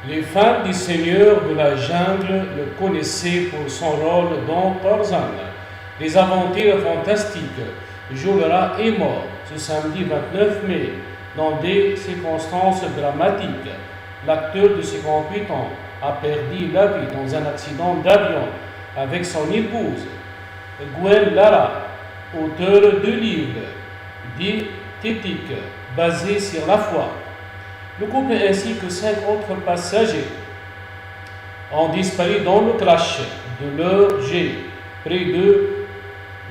Les fans du Seigneur de la Jungle le connaissaient pour son rôle dans Tarzan. Les aventures fantastiques. Joe Lara est mort ce samedi 29 mai dans des circonstances dramatiques. L'acteur de 58 ans a perdu la vie dans un accident d'avion avec son épouse, Gwen Lara, auteur de livres diététiques basés sur la foi. Le couple ainsi que 5 autres passagers ont disparu dans le crash de leur jet près de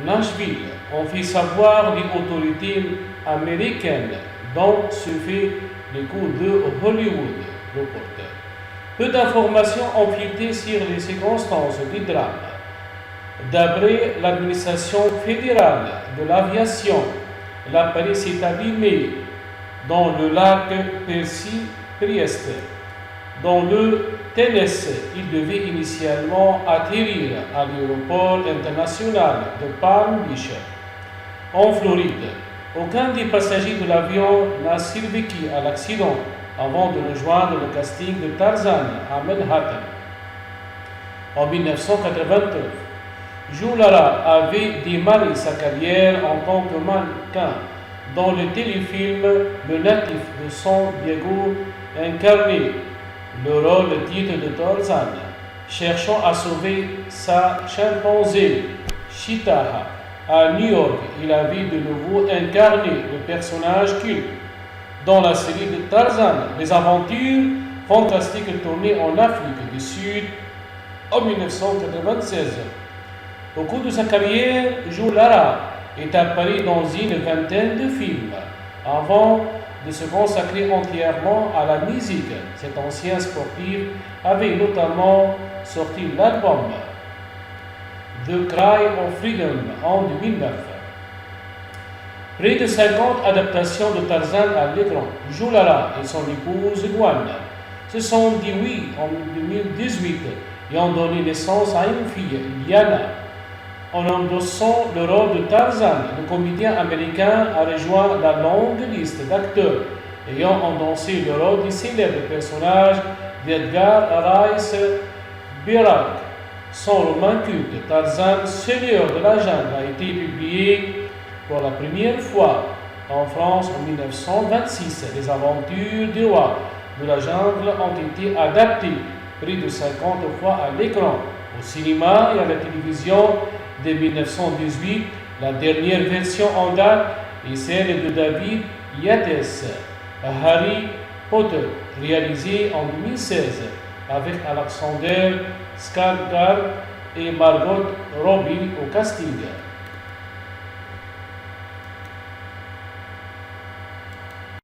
Nashville, ont fait savoir les autorités américaines, dont se fait l'écho de Hollywood Reporter. Peu d'informations ont fuité sur les circonstances du drame. D'après l'administration fédérale de l'aviation, l'appareil s'est abîmé dans le lac Percy Priest, dans le Tennessee. Il devait initialement atterrir à l'aéroport international de Palm Beach, en Floride. Aucun des passagers de l'avion n'a survécu à l'accident avant de rejoindre le casting de Tarzan à Manhattan. En 1989, Joe Lara avait démarré sa carrière en tant que mannequin dans le téléfilm Le Natif de San Diego, incarné le rôle titre de Tarzan, cherchant à sauver sa chimpanzé Cheetah à New York. Il avait de nouveau incarné le personnage culte dans la série de Tarzan, les aventures fantastiques tournées en Afrique du Sud en 1996. Au cours de sa carrière, Joe Lara est apparu dans une vingtaine de films avant de se consacrer entièrement à la musique. Cet ancien sportif avait notamment sorti l'album The Cry of Freedom en 2009. Près de 50 adaptations de Tarzan à l'écran. Joe Lara et son épouse Gwen se sont dit oui en 2018 et ont donné naissance à une fille, Liana. En endossant le rôle de Tarzan, le comédien américain a rejoint la longue liste d'acteurs ayant endossé le rôle du célèbre personnage d'Edgar Rice Burroughs. Son roman culte, Tarzan, Seigneur de la Jungle, a été publié pour la première fois en France en 1926. Les aventures du roi de la jungle ont été adaptées près de 50 fois à l'écran, au cinéma et à la télévision. De 1918, la dernière version en date est celle de David Yates, Harry Potter, réalisée en 2016 avec Alexander Skarsgård et Margot Robbie au casting.